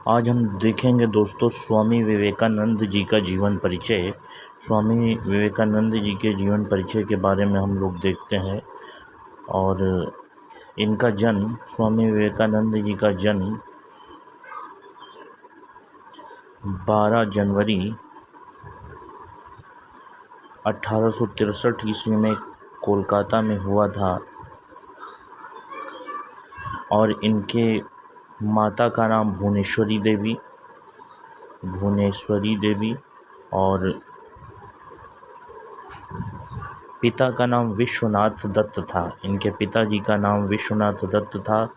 आज हम देखेंगे दोस्तों स्वामी विवेकानंद जी का जीवन परिचय। स्वामी विवेकानंद जी के जीवन परिचय के बारे में हम लोग देखते हैं। और इनका जन्म, स्वामी विवेकानंद जी का जन्म 12 जनवरी 1863 ईस्वी में कोलकाता में हुआ था। और इनके माता का नाम भुवनेश्वरी देवी और पिता का नाम विश्वनाथ दत्त था। इनके पिताजी का नाम विश्वनाथ दत्त था।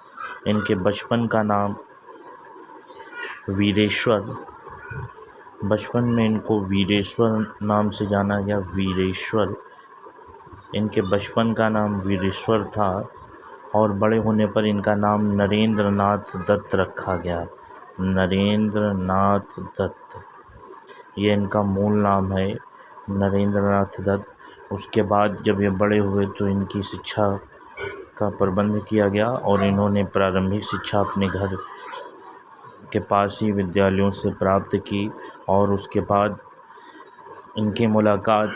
इनके बचपन का नाम वीरेश्वर, बचपन में इनको वीरेश्वर नाम से जाना गया। वीरेश्वर, इनके बचपन का नाम वीरेश्वर था। और बड़े होने पर इनका नाम नरेंद्र नाथ दत्त रखा गया। नरेंद्र नाथ दत्त, ये इनका मूल नाम है, नरेंद्र नाथ दत्त। उसके बाद जब ये बड़े हुए तो इनकी शिक्षा का प्रबंध किया गया और इन्होंने प्रारंभिक शिक्षा अपने घर के पास ही विद्यालयों से प्राप्त की। और उसके बाद इनकी मुलाकात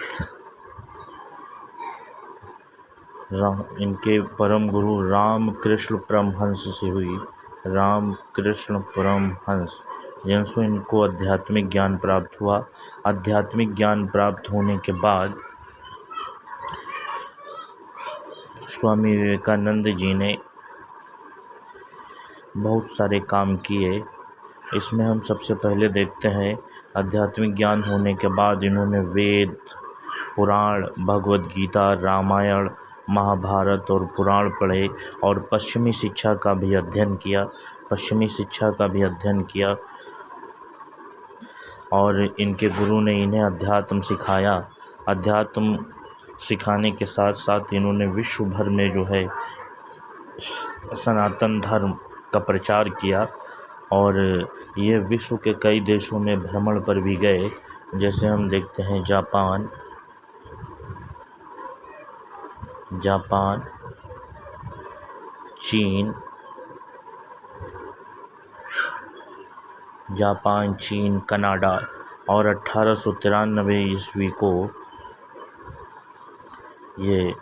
इनके परम गुरु रामकृष्ण परमहंस से हुई। रामकृष्ण परमहंस, जिनसे इनको आध्यात्मिक ज्ञान प्राप्त हुआ। आध्यात्मिक ज्ञान प्राप्त होने के बाद स्वामी विवेकानंद जी ने बहुत सारे काम किए। इसमें हम सबसे पहले देखते हैं, आध्यात्मिक ज्ञान होने के बाद इन्होंने वेद, पुराण, भगवद गीता, रामायण, महाभारत और पुराण पढ़े और पश्चिमी शिक्षा का भी अध्ययन किया। और इनके गुरु ने इन्हें अध्यात्म सिखाया। अध्यात्म सिखाने के साथ साथ इन्होंने विश्व भर में जो है सनातन धर्म का प्रचार किया। और ये विश्व के कई देशों में भ्रमण पर भी गए। जैसे हम देखते हैं जापान, चीन, कनाडा। और 1893 ईस्वी को ये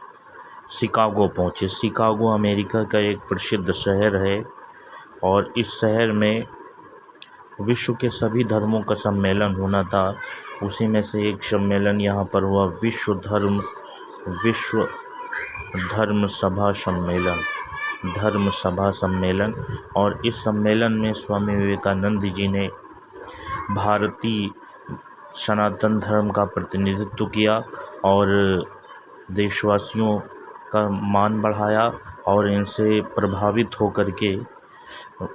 शिकागो पहुँचे। शिकागो अमेरिका का एक प्रसिद्ध शहर है और इस शहर में विश्व के सभी धर्मों का सम्मेलन होना था। उसी में से एक सम्मेलन यहाँ पर हुआ, विश्व धर्म सभा सम्मेलन। और इस सम्मेलन में स्वामी विवेकानंद जी ने भारतीय सनातन धर्म का प्रतिनिधित्व किया और देशवासियों का मान बढ़ाया। और इनसे प्रभावित होकर के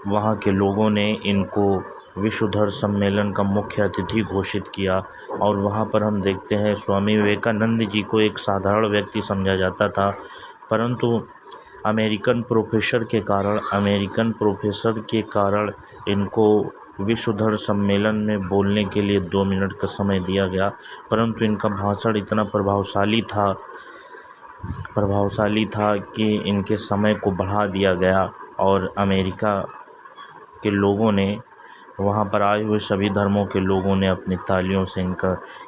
वहाँ के लोगों ने इनको विश्व धर्म सम्मेलन का मुख्य अतिथि घोषित किया। और वहाँ पर हम देखते हैं स्वामी विवेकानंद जी को एक साधारण व्यक्ति समझा जाता था, परंतु अमेरिकन प्रोफेसर के कारण इनको विश्व धर्म सम्मेलन में बोलने के लिए 2 मिनट का समय दिया गया। परंतु इनका भाषण इतना प्रभावशाली था कि इनके समय को बढ़ा दिया गया और अमेरिका के लोगों ने, वहाँ पर आए हुए सभी धर्मों के लोगों ने अपनी तालियों से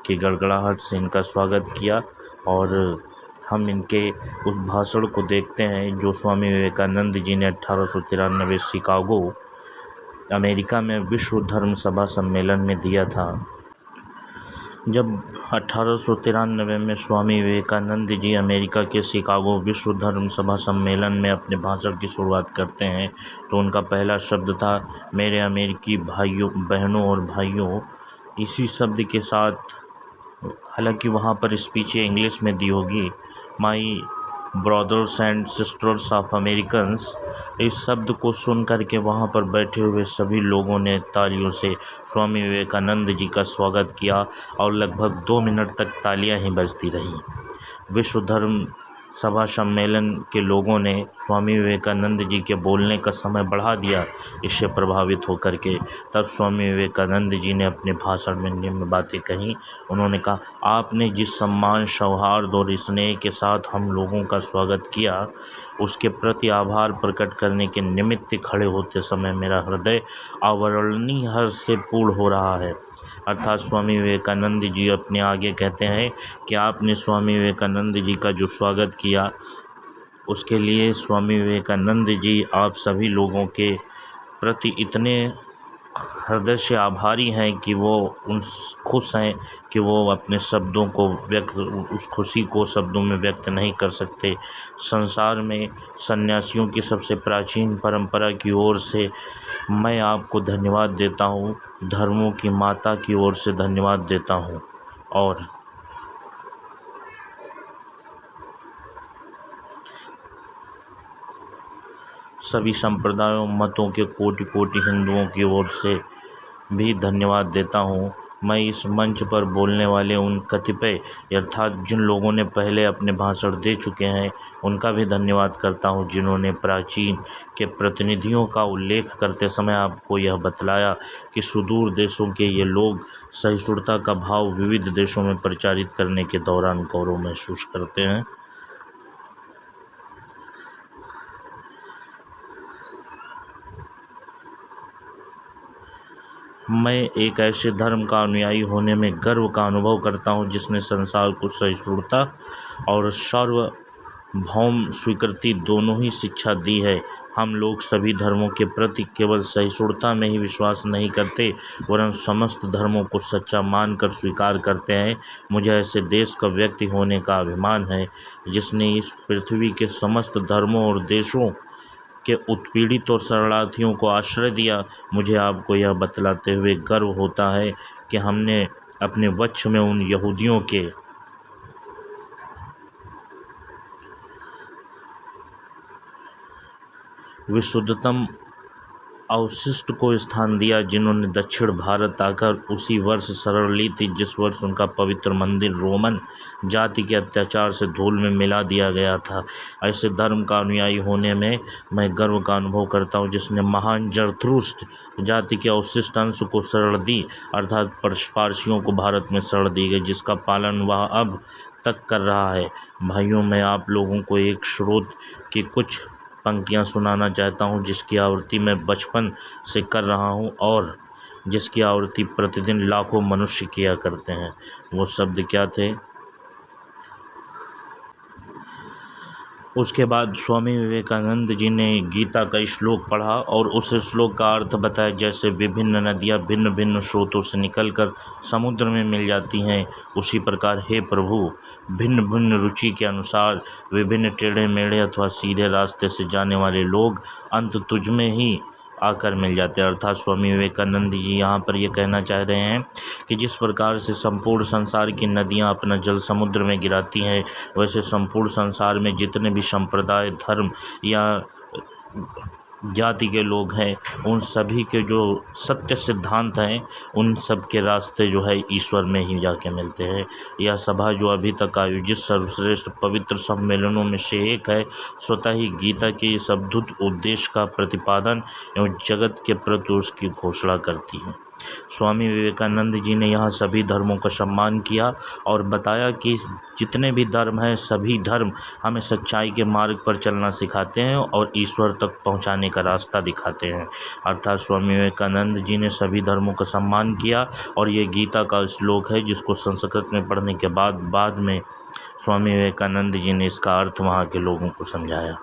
की गड़गड़ाहट से इनका स्वागत किया। और हम इनके उस भाषण को देखते हैं जो स्वामी विवेकानंद जी ने 1893 शिकागो अमेरिका में विश्व धर्म सभा सम्मेलन में दिया था। जब 1893 में स्वामी विवेकानंद जी अमेरिका के शिकागो विश्व धर्म सभा सम्मेलन में अपने भाषण की शुरुआत करते हैं तो उनका पहला शब्द था, मेरे अमेरिकी बहनों और भाइयों। इसी शब्द के साथ, हालांकि वहाँ पर स्पीच इंग्लिश में दी होगी, my brothers and sisters of Americans. इस शब्द को सुन करके वहाँ पर बैठे हुए सभी लोगों ने तालियों से स्वामी विवेकानंद जी का स्वागत किया और लगभग 2 मिनट तक तालियां ही बजती रही। विश्व धर्म सभा सम्मेलन के लोगों ने स्वामी विवेकानंद जी के बोलने का समय बढ़ा दिया। इससे प्रभावित होकर के तब स्वामी विवेकानंद जी ने अपने भाषण में निम्न बातें कहीं। उन्होंने कहा, आपने जिस सम्मान, सौहार्द और स्नेह के साथ हम लोगों का स्वागत किया, उसके प्रति आभार प्रकट करने के निमित्त खड़े होते समय मेरा हृदय अवर्णनीय हर्ष से पूर्ण हो रहा है। अर्थात स्वामी विवेकानंद जी अपने आगे कहते हैं कि आपने स्वामी विवेकानंद जी का जो स्वागत किया, उसके लिए स्वामी विवेकानंद जी आप सभी लोगों के प्रति इतने हृदय से आभारी हैं कि वो खुश हैं कि वो अपने शब्दों को उस खुशी को शब्दों में व्यक्त नहीं कर सकते। संसार में सन्यासियों की सबसे प्राचीन परंपरा की ओर से मैं आपको धन्यवाद देता हूँ, धर्मों की माता की ओर से धन्यवाद देता हूँ और सभी संप्रदायों, मतों के कोटि कोटि हिंदुओं की ओर से भी धन्यवाद देता हूँ। मैं इस मंच पर बोलने वाले उन कतिपय अर्थात जिन लोगों ने पहले अपने भाषण दे चुके हैं, उनका भी धन्यवाद करता हूँ, जिन्होंने प्राचीन के प्रतिनिधियों का उल्लेख करते समय आपको यह बतलाया कि सुदूर देशों के ये लोग सहिष्णुता का भाव विविध देशों में प्रचारित करने के दौरान गौरव महसूस करते हैं। मैं एक ऐसे धर्म का अनुयायी होने में गर्व का अनुभव करता हूँ जिसने संसार को सहिष्णुता और सार्वभौम स्वीकृति दोनों ही शिक्षा दी है। हम लोग सभी धर्मों के प्रति केवल सहिष्णुता में ही विश्वास नहीं करते, वरन समस्त धर्मों को सच्चा मानकर स्वीकार करते हैं। मुझे ऐसे देश का व्यक्ति होने का अभिमान है जिसने इस पृथ्वी के समस्त धर्मों और देशों के उत्पीड़ित और शरणार्थियों को आश्रय दिया। मुझे आपको यह बतलाते हुए गर्व होता है कि हमने अपने वक्ष में उन यहूदियों के विशुद्धतम अवशिष्ट को स्थान दिया, जिन्होंने दक्षिण भारत आकर उसी वर्ष शरण ली थी जिस वर्ष उनका पवित्र मंदिर रोमन जाति के अत्याचार से धूल में मिला दिया गया था। ऐसे धर्म का अनुयायी होने में मैं गर्व का अनुभव करता हूँ जिसने महान जरथुस्त्र जाति के अवशिष्ट अंश को शरण दी, अर्थात पारसियों को भारत में शरण दी गई, जिसका पालन वह अब तक कर रहा है। भाइयों, मैं आप लोगों को एक स्रोत की कुछ पंक्तियाँ सुनाना चाहता हूँ जिसकी आवृत्ति मैं बचपन से कर रहा हूँ और जिसकी आवृत्ति प्रतिदिन लाखों मनुष्य किया करते हैं। वो शब्द क्या थे? उसके बाद स्वामी विवेकानंद जी ने गीता का श्लोक पढ़ा और उस श्लोक का अर्थ बताया। जैसे विभिन्न नदियाँ भिन्न भिन्न स्रोतों से निकलकर समुद्र में मिल जाती हैं, उसी प्रकार हे प्रभु, भिन्न भिन्न रुचि के अनुसार विभिन्न टेढ़े मेढ़े अथवा सीधे रास्ते से जाने वाले लोग अंत तुझ में ही आकर मिल जाते हैं। अर्थात स्वामी विवेकानंद जी यहाँ पर ये कहना चाह रहे हैं कि जिस प्रकार से संपूर्ण संसार की नदियाँ अपना जल समुद्र में गिराती हैं, वैसे संपूर्ण संसार में जितने भी संप्रदाय, धर्म या जाति के लोग हैं, उन सभी के जो सत्य सिद्धांत हैं, उन सब के रास्ते जो है ईश्वर में ही जाके मिलते हैं। यह सभा जो अभी तक आयोजित सर्वश्रेष्ठ पवित्र सम्मेलनों में से एक है, स्वतः ही गीता के इस अद्भुत उद्देश्य का प्रतिपादन एवं जगत के प्रति उसकी घोषणा करती है। स्वामी विवेकानंद जी ने यहाँ सभी धर्मों का सम्मान किया और बताया कि जितने भी धर्म हैं, सभी धर्म हमें सच्चाई के मार्ग पर चलना सिखाते हैं और ईश्वर तक पहुँचाने का रास्ता दिखाते हैं। अर्थात स्वामी विवेकानंद जी ने सभी धर्मों का सम्मान किया और ये गीता का श्लोक है जिसको संस्कृत में पढ़ने के बाद में स्वामी विवेकानंद जी ने इसका अर्थ वहाँ के लोगों को समझाया।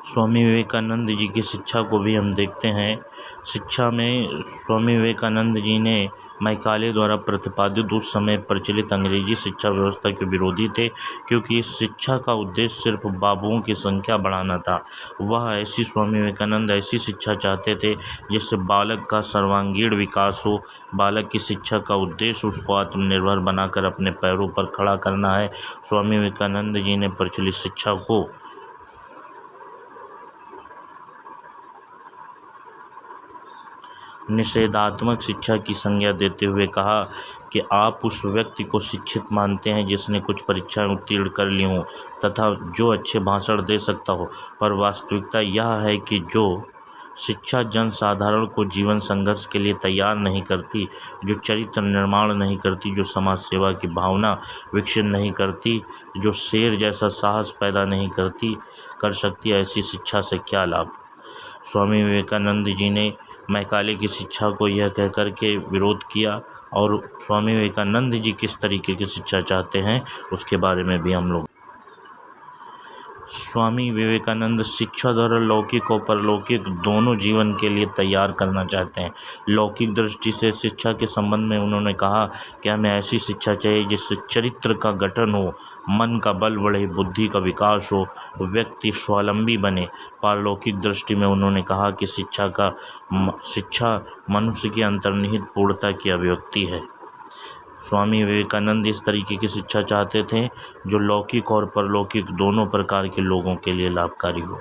स्वामी विवेकानंद जी की शिक्षा को भी हम देखते हैं। शिक्षा में स्वामी विवेकानंद जी ने मैकाले द्वारा प्रतिपादित उस समय प्रचलित अंग्रेजी शिक्षा व्यवस्था के विरोधी थे, क्योंकि इस शिक्षा का उद्देश्य सिर्फ बाबुओं की संख्या बढ़ाना था। स्वामी विवेकानंद ऐसी शिक्षा चाहते थे जिससे बालक का सर्वांगीण विकास हो। बालक की शिक्षा का उद्देश्य उसको आत्मनिर्भर बनाकर अपने पैरों पर खड़ा करना है। स्वामी विवेकानंद जी ने प्रचलित शिक्षा को निषेधात्मक शिक्षा की संज्ञा देते हुए कहा कि आप उस व्यक्ति को शिक्षित मानते हैं जिसने कुछ परीक्षाएं उत्तीर्ण कर ली हों तथा जो अच्छे भाषण दे सकता हो, पर वास्तविकता यह है कि जो शिक्षा जनसाधारण को जीवन संघर्ष के लिए तैयार नहीं करती, जो चरित्र निर्माण नहीं करती, जो समाज सेवा की भावना विकसित नहीं करती, जो शेर जैसा साहस पैदा नहीं कर सकती, ऐसी शिक्षा से क्या लाभ। स्वामी विवेकानंद जी ने मैकाले की शिक्षा को यह कहकर के विरोध किया, और स्वामी विवेकानंद जी किस तरीके की शिक्षा चाहते हैं उसके बारे में भी हम लोग। स्वामी विवेकानंद शिक्षा द्वारा लौकिक और परलौकिक दोनों जीवन के लिए तैयार करना चाहते हैं। लौकिक दृष्टि से शिक्षा के संबंध में उन्होंने कहा कि हमें ऐसी शिक्षा चाहिए जिससे चरित्र का गठन हो, मन का बल बढ़े, बुद्धि का विकास हो, व्यक्ति स्वावलंबी बने। पारलौकिक दृष्टि में उन्होंने कहा कि शिक्षा मनुष्य की अंतर्निहित पूर्णता की अभिव्यक्ति है। स्वामी विवेकानंद इस तरीके की शिक्षा चाहते थे जो लौकिक और परलौकिक दोनों प्रकार के लोगों के लिए लाभकारी हो।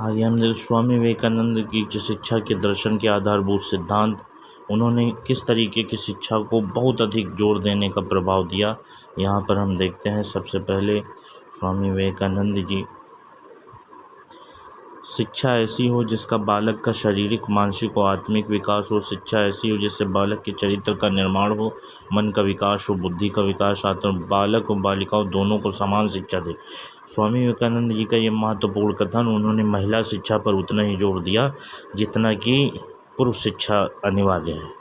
आगे हम देखते स्वामी विवेकानंद की जो शिक्षा के दर्शन के आधारभूत सिद्धांत, उन्होंने किस तरीके की शिक्षा को बहुत अधिक जोर देने का प्रभाव दिया, यहाँ पर हम देखते हैं। सबसे पहले स्वामी विवेकानंद जी, शिक्षा ऐसी हो जिसका बालक का शारीरिक, मानसिक और आत्मिक विकास हो। शिक्षा ऐसी हो जिससे बालक के चरित्र का निर्माण हो, मन का विकास हो, बुद्धि का विकास, बालक और बालिकाओं दोनों को समान शिक्षा दे। स्वामी विवेकानंद जी का ये महत्वपूर्ण कथन, उन्होंने महिला शिक्षा पर उतना ही जोर दिया जितना कि पुरुष शिक्षा अनिवार्य है।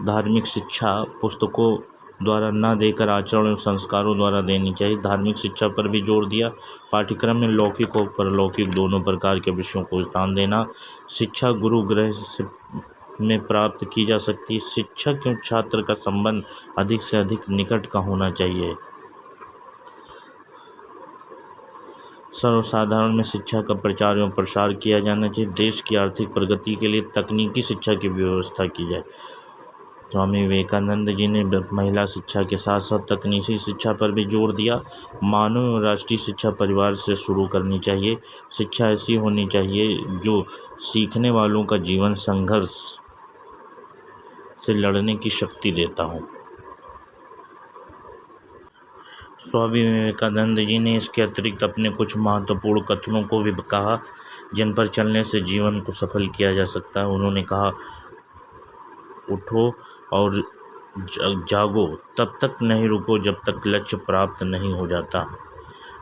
धार्मिक शिक्षा पुस्तकों द्वारा न देकर आचरण और संस्कारों द्वारा देनी चाहिए। धार्मिक शिक्षा पर भी जोर दिया। पाठ्यक्रम में लौकिक और परलौकिक दोनों प्रकार के विषयों को स्थान देना। शिक्षा गुरु गृह से में प्राप्त की जा सकती है। शिक्षक और छात्र का संबंध अधिक से अधिक निकट का होना चाहिए। सर्वसाधारण में शिक्षा का प्रचार एवं प्रसार किया जाना चाहिए। देश की आर्थिक प्रगति के लिए तकनीकी शिक्षा की व्यवस्था की जाए। स्वामी विवेकानंद जी ने महिला शिक्षा के साथ साथ तकनीकी शिक्षा पर भी जोर दिया। मानव और राष्ट्रीय शिक्षा परिवार से शुरू करनी चाहिए। शिक्षा ऐसी होनी चाहिए जो सीखने वालों का जीवन संघर्ष से लड़ने की शक्ति देता हो। स्वामी विवेकानंद जी ने इसके अतिरिक्त अपने कुछ महत्वपूर्ण कथनों को भी कहा जिन पर चलने से जीवन को सफल किया जा सकता है। उन्होंने कहा, उठो और जागो, तब तक नहीं रुको जब तक लक्ष्य प्राप्त नहीं हो जाता।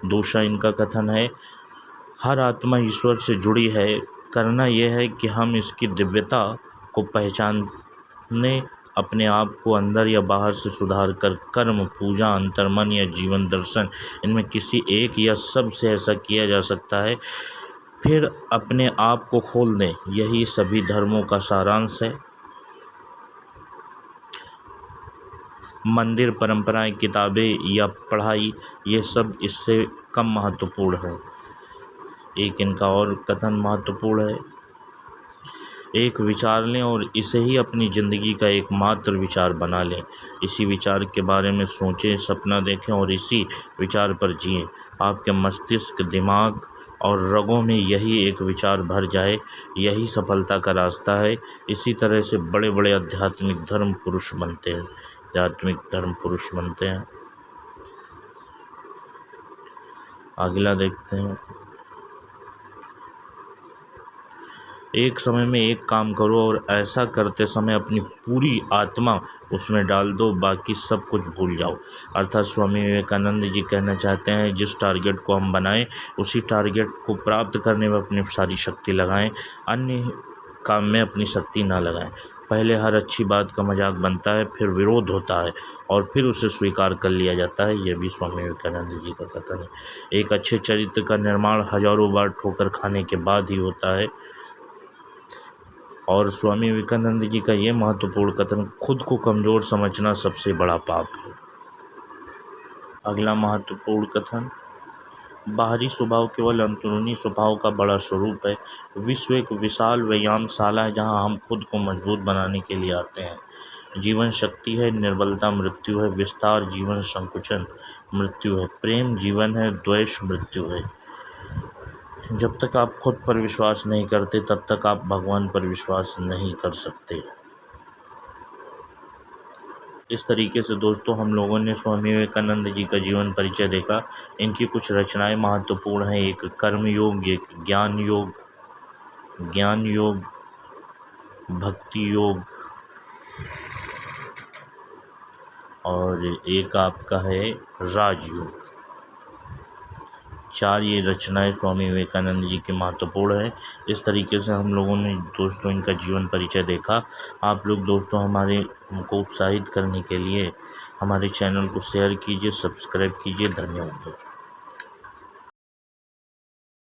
दूसरा इनका कथन है, हर आत्मा ईश्वर से जुड़ी है, करना यह है कि हम इसकी दिव्यता को पहचाने, अपने आप को अंदर या बाहर से सुधार कर कर्म, पूजा, अंतर्मन या जीवन दर्शन, इनमें किसी एक या सब से ऐसा किया जा सकता है। फिर अपने आप को खोल दें, यही सभी धर्मों का सारांश है। मंदिर, परंपराएं, किताबें या पढ़ाई, ये सब इससे कम महत्वपूर्ण है। एक इनका और कथन महत्वपूर्ण है, एक विचार लें और इसे ही अपनी ज़िंदगी का एकमात्र विचार बना लें। इसी विचार के बारे में सोचें, सपना देखें और इसी विचार पर जिएं। आपके मस्तिष्क, दिमाग और रगों में यही एक विचार भर जाए, यही सफलता का रास्ता है। इसी तरह से बड़े बड़े आध्यात्मिक धर्म पुरुष बनते हैं। अगला देखते हैं, एक समय में एक काम करो और ऐसा करते समय अपनी पूरी आत्मा उसमें डाल दो, बाकी सब कुछ भूल जाओ। अर्थात स्वामी विवेकानंद जी कहना चाहते हैं, जिस टारगेट को हम बनाएं उसी टारगेट को प्राप्त करने में अपनी सारी शक्ति लगाएं, अन्य काम में अपनी शक्ति ना लगाएं। पहले हर अच्छी बात का मजाक बनता है, फिर विरोध होता है और फिर उसे स्वीकार कर लिया जाता है। यह भी स्वामी विवेकानंद जी का कथन है। एक अच्छे चरित्र का निर्माण हजारों बार ठोकर खाने के बाद ही होता है। और स्वामी विवेकानंद जी का ये महत्वपूर्ण कथन, खुद को कमज़ोर समझना सबसे बड़ा पाप है। अगला महत्वपूर्ण कथन, बाहरी स्वभाव केवल अंदरूनी स्वभाव का बड़ा स्वरूप है। विश्व एक विशाल व्यायामशाला है जहाँ हम खुद को मजबूत बनाने के लिए आते हैं। जीवन शक्ति है, निर्बलता मृत्यु है, विस्तार जीवन संकुचन मृत्यु है, प्रेम जीवन है, द्वेष मृत्यु है। जब तक आप खुद पर विश्वास नहीं करते तब तक आप भगवान पर विश्वास नहीं कर सकते। इस तरीके से दोस्तों हम लोगों ने स्वामी विवेकानंद जी का जीवन परिचय देखा। इनकी कुछ रचनाएं महत्वपूर्ण हैं। एक कर्म योग, एक ज्ञान योग, भक्ति योग और एक आपका है राजयोग। 4 ये रचनाएं स्वामी विवेकानंद जी की महत्वपूर्ण है। इस तरीके से हम लोगों ने दोस्तों इनका जीवन परिचय देखा। आप लोग दोस्तों हमारे को उत्साहित करने के लिए हमारे चैनल को शेयर कीजिए, सब्सक्राइब कीजिए। धन्यवाद दोस्तों।